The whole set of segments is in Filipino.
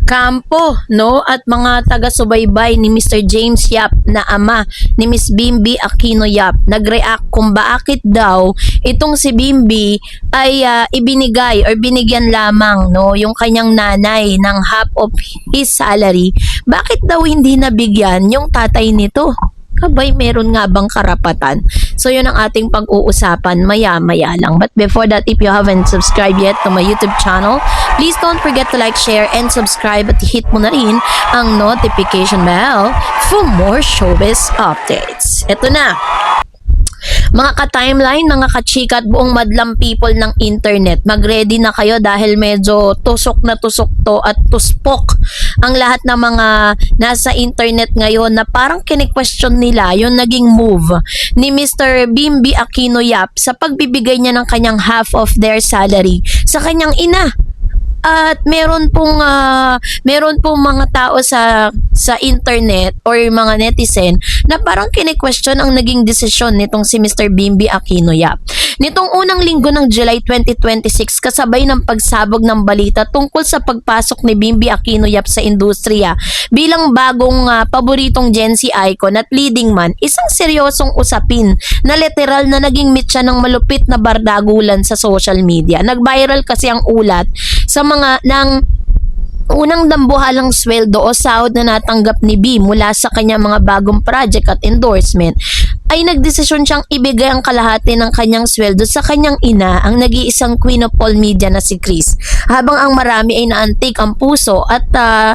kampo, no? At mga taga-subaybay ni Mr. James Yap na ama ni Miss Bimby Aquino Yap nag-react kung bakit daw itong si Bimby ay ibinigay or binigyan lamang, no, yung kanyang nanay ng half of his salary. Bakit daw hindi nabigyan yung tatay nito? Kabay, meron nga bang karapatan? So, yun ang ating pag-uusapan maya-maya lang. But before that, if you haven't subscribed yet to my YouTube channel, please don't forget to like, share, and subscribe at hit mo na rin ang notification bell for more showbiz updates. Ito na. Mga ka-timeline, mga ka-chika at buong madlang people ng internet, mag-ready na kayo dahil medyo tusok na tusok to at tuspok ang lahat ng mga nasa internet ngayon na parang kini-question nila yung naging move ni Mr. Bimby Aquino Yap sa pagbibigay niya ng kanyang half of their salary sa kanyang ina. At meron pong mga tao sa internet or mga netizen na parang kine-question ang naging desisyon nitong si Mr. Bimby Aquino Yap. Nitong unang linggo ng July 2026, kasabay ng pagsabog ng balita tungkol sa pagpasok ni Bimby Aquino Yap sa industriya bilang bagong paboritong Gen Z icon at leading man, isang seryosong usapin na literal na naging mitya ng malupit na bardagulan sa social media. Nag-viral kasi ang ulat sa mga unang dambuhalang sweldo o sahod na natanggap ni B mula sa kanyang mga bagong project at endorsement, ay nagdesisyon siyang ibigay ang kalahati ng kanyang sweldo sa kanyang ina, ang nag-iisang queen of all media na si Chris. Habang ang marami ay naantig ang puso at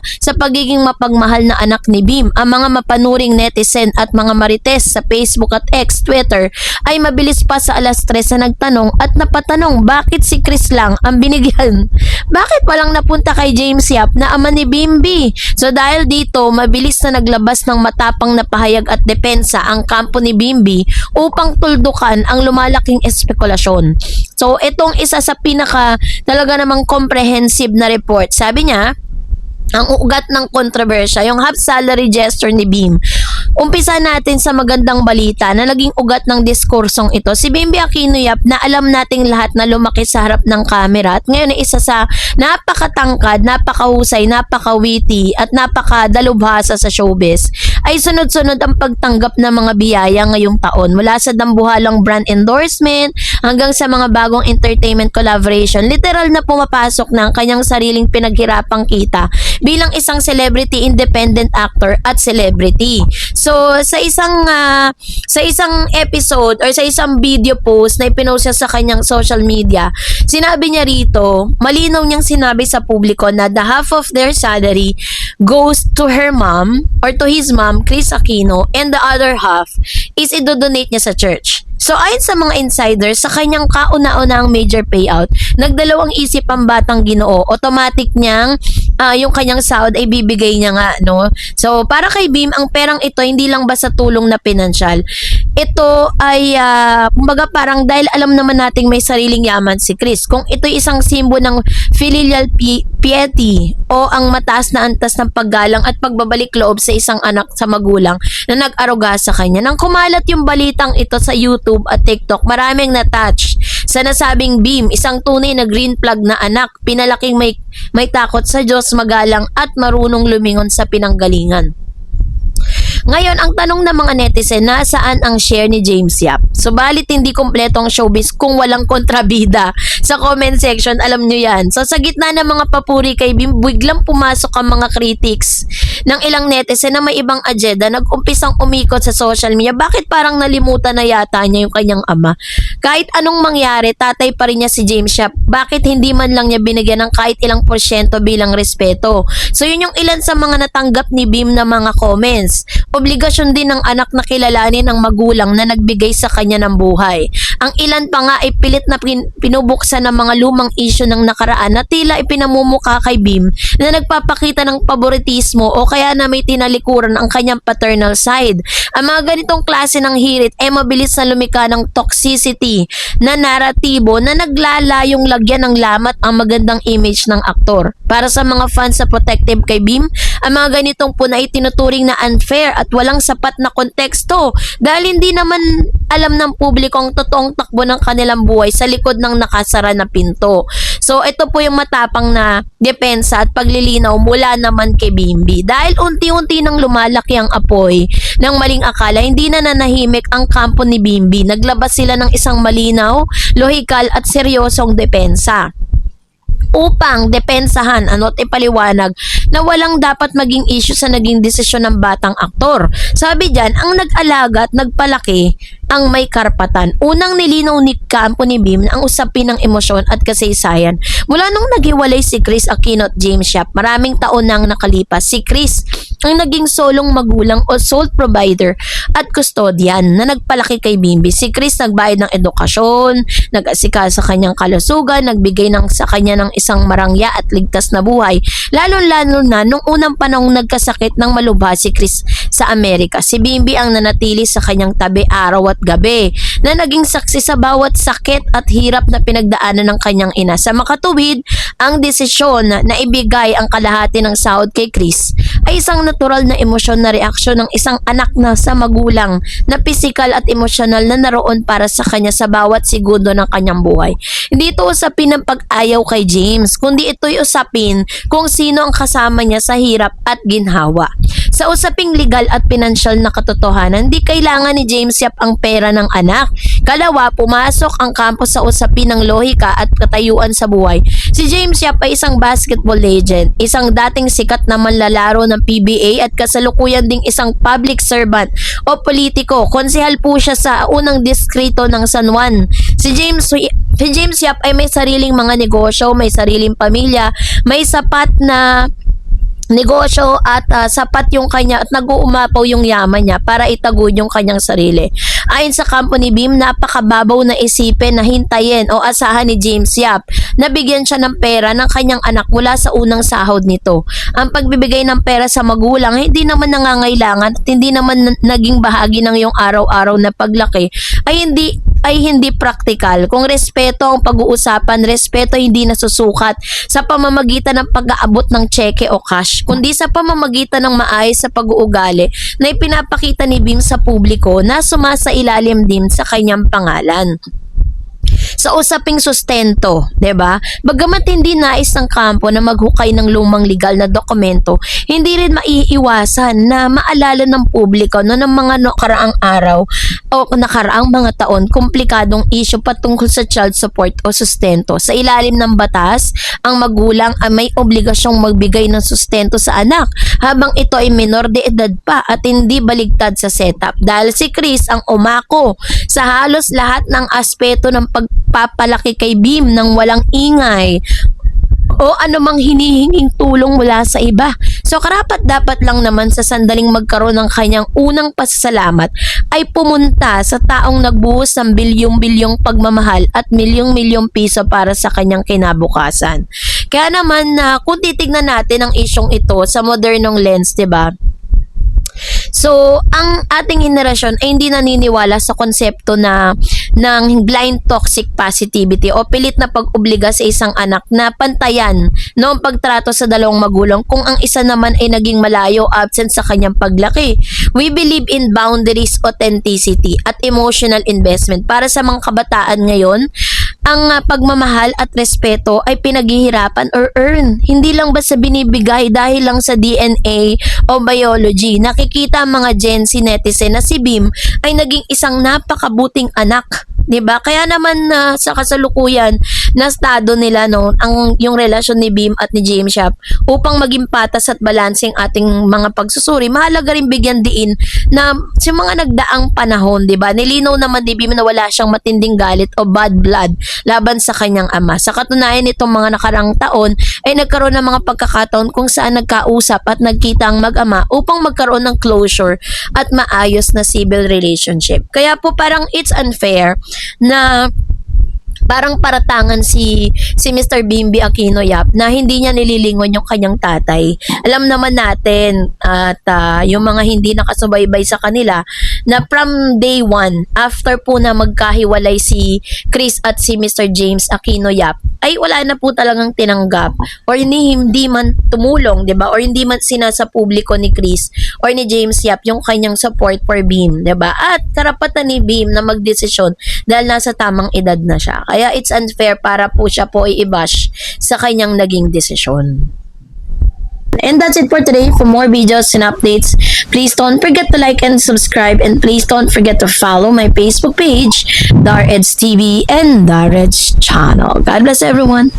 sa pagiging mapagmahal na anak ni Bim, ang mga mapanuring netizen at mga marites sa Facebook at X, Twitter ay mabilis pa sa alas 3 na nagtanong at napatanong bakit si Chris lang ang binigyan. Bakit walang napunta kay James Yap na ama ni Bimby? So dahil dito, mabilis na naglabas ng matapang na pahayag at depensa ang kampo ni Bimby upang tuldukan ang lumalaking espekulasyon. So itong isa sa pinaka talaga namang comprehensive na report. Sabi niya, ang ugat ng kontrobersya, yung half salary gesture ni Bim. Umpisa natin sa magandang balita na naging ugat ng diskursong ito. Si Bimby Aquino Yap na alam nating lahat na lumaki sa harap ng camera at ngayon ay isa sa napakatangkad, napakahusay, napakawiti at napakadalubhasa sa showbiz, ay sunod-sunod ang pagtanggap ng mga biyaya ngayong taon mula sa dambuhalang brand endorsement hanggang sa mga bagong entertainment collaboration. Literal na pumapasok na ang kanyang sariling pinaghirapang kita bilang isang celebrity independent actor at celebrity. So sa isang episode or sa isang video post na ipinost siya sa kanyang social media, sinabi niya rito, malinaw niyang sinabi sa publiko na the half of their salary goes to her mom or to his mom, Chris Aquino, and the other half is idodonate niya sa church. So ayon sa mga insiders, sa kanyang kauna-unahang major payout, nagdalawang isip ang batang Ginoo. Automatic niyang yung kanyang sahod ay bibigay niya nga, no? So para kay Bim, ang perang ito hindi lang basta tulong na pinansyal. Ito ay kumbaga parang dahil alam naman nating may sariling yaman si Chris. Kung ito'y isang simbolo ng filial piety o ang mataas na antas ng paggalang at pagbabalik loob sa isang anak sa magulang na nag-aruga sa kanya. Nang kumalat yung balitang ito sa YouTube at TikTok, maraming na-touch sa nasabing Bim, isang tunay na green flag na anak, pinalaking may takot sa Diyos, magalang at marunong lumingon sa pinanggalingan. Ngayon, ang tanong ng mga netizen, nasaan ang share ni James Yap? Subalit hindi kompleto ang showbiz kung walang kontrabida. Sa comment section, alam nyo yan. So sa gitna ng mga papuri kay Bim, biglang pumasok ang mga critics ng ilang netizen na may ibang agenda, nag-umpisang umikot sa social media. Bakit parang nalimutan na yata niya yung kanyang ama? Kahit anong mangyari, tatay pa rin niya si James Yap. Bakit hindi man lang niya binigyan ng kahit ilang porsyento bilang respeto? So yun yung ilan sa mga natanggap ni Bim na mga comments. Obligasyon din ng anak na kilalanin ang magulang na nagbigay sa kanya ng buhay. Ang ilan pa nga ay pilit na pinubuksan ng mga lumang issue ng nakaraan na tila ipinamumukha kay Bim na nagpapakita ng paboritismo o kaya na may tinalikuran ang kanyang paternal side. Ang mga ganitong klase ng hirit ay mabilis na lumika ng toxicity na naratibo na naglalayong lagyan ng lamat ang magandang image ng aktor. Para sa mga fans sa protective kay Bim, Ang mga ganitong po na itinuturing na unfair at walang sapat na konteksto dahil hindi naman alam ng publiko ang totoong takbo ng kanilang buhay sa likod ng nakasara na pinto. So ito po yung matapang na depensa at paglilinaw mula naman kay Bimbi. Dahil unti-unti nang lumalaki ang apoy ng maling akala, hindi na nanahimik ang kampo ni Bimbi. Naglabas sila ng isang malinaw, lohikal at seryosong depensa upang depensahan at ipaliwanag na walang dapat maging issue sa naging desisyon ng batang aktor. Sabi diyan, ang nag-alaga at nagpalaki ang may karapatan. Unang nilinaw ni kampo ni Bim ang usapin ng emosyon at kasaysayan. Mula nung naghiwalay si Chris Aquino at James Yap, maraming taon nang nakalipas, si Chris ang naging solong magulang o sole provider at custodian na nagpalaki kay Bimbi. Si Chris nagbayad ng edukasyon, nag-asikaso sa kanyang kalusugan, nagbigay sa kanya ng isang marangya at ligtas na buhay. Lalo-lalo na nung unang panahong nagkasakit ng malubha si Chris sa Amerika. Si Bimbi ang nanatili sa kanyang tabi araw at gabi na naging saksi sa bawat sakit at hirap na pinagdaanan ng kanyang ina. Sa makatuwid, ang desisyon na ibigay ang kalahati ng sahod kay Chris ay isang natural na emosyon na reaksyon ng isang anak na sa magulang na pisikal at emosyonal na naroon para sa kanya sa bawat segundo ng kanyang buhay. Hindi ito usapin ng pag-ayaw kay James, kundi ito'y usapin kung sino ang kasama niya sa hirap at ginhawa. Sa usaping legal at pinansyal na katotohanan, hindi kailangan ni James Yap ang pera ng anak. Kalawa, pumasok ang kampo sa usapin ng lohika at katayuan sa buhay. Si James Yap ay isang basketball legend, isang dating sikat na manlalaro ng PBA at kasalukuyan ding isang public servant o politiko. Konsehal po siya sa unang distrito ng San Juan. Si James Yap ay may sariling mga negosyo, may sariling pamilya, may sapat na negosyo at sapat yung kanya at nag-uumapaw yung yaman niya para itaguyod yung kanyang sarili. Ayon sa kampo ni Bim, napakababaw na isipin na hintayin o asahan ni James Yap na bigyan siya ng pera ng kanyang anak mula sa unang sahod nito. Ang pagbibigay ng pera sa magulang hindi naman nangangailangan at hindi naman naging bahagi ng iyong araw-araw na paglaki ay hindi praktikal. Kung respeto ang pag-uusapan, respeto hindi nasusukat sa pamamagitan ng pag-aabot ng tseke o cash, kundi sa pamamagitan ng maayos sa pag-uugali na ipinapakita ni Bim sa publiko na sumasailalim din sa kanyang pangalan. Sa usaping sustento, 'di ba? Bagamat hindi nais ng kampo na maghukay ng lumang legal na dokumento, hindi rin maiiwasan na maalala ng publiko ng mga nakaraang araw o nakaraang mga taon komplikadong issue patungkol sa child support o sustento. Sa ilalim ng batas, ang magulang ay may obligasyong magbigay ng sustento sa anak habang ito ay menor de edad pa at hindi baligtad sa setup. Dahil si Chris ang umako sa halos lahat ng aspeto ng pagpapalaki kay Bim ng walang ingay o anumang hinihinging tulong mula sa iba. So karapat-dapat lang naman sa sandaling magkaroon ng kanyang unang pasasalamat ay pumunta sa taong nagbuhos ng bilyong-bilyong pagmamahal at milyong-milyong piso para sa kanyang kinabukasan. Kaya naman kung titignan natin ang isyong ito sa modernong lens, 'di ba? So, ang ating henerasyon ay hindi naniniwala sa konsepto ng blind toxic positivity o pilit na pag-obliga sa isang anak na pantayan noong pagtrato sa dalawang magulang kung ang isa naman ay naging malayo, absent sa kanyang paglaki. We believe in boundaries, authenticity, at emotional investment. Para sa mga kabataan ngayon, ang pagmamahal at respeto ay pinaghihirapan or earn. Hindi lang basta binibigay dahil lang sa DNA o biology. Nakikita ang mga Gen Z netizen na si Bim ay naging isang napakabuting anak. 'Di ba? Kaya naman sa kasalukuyan na estado nila yung relasyon ni Bim at ni James Yap upang maging patas at balanseng ating mga pagsusuri. Mahalaga rin bigyan diin na sa mga nagdaang panahon, 'di ba? Nilinaw naman ni Bim na wala siyang matinding galit o bad blood laban sa kanyang ama. Sa katunayan, itong mga nakarang taon ay nagkaroon ng mga pagkakataon kung saan nagkausap at nagkita ang mag-ama upang magkaroon ng closure at maayos na civil relationship. Kaya po parang it's unfair na parang paratangan si Mr. Bimbi Aquino Yap na hindi niya nililingon yung kanyang tatay. Alam naman natin at yung mga hindi nakasubaybay sa kanila na from day one, after po na magkahiwalay si Chris at si Mr. James Aquino Yap, ay wala na po talagang tinanggap or hindi man tumulong, 'di ba? Or hindi man sinasa publiko ni Chris or ni James Yap yung kanyang support for Beam, 'di ba? At karapatan ni Beam na magdesisyon dahil nasa tamang edad na siya. Kaya it's unfair para po siya po i-bash sa kanyang naging desisyon. And that's it for today. For more videos and updates, please don't forget to like and subscribe, and please don't forget to follow my Facebook page, Dar Eds TV and Dar Eds channel. God bless everyone.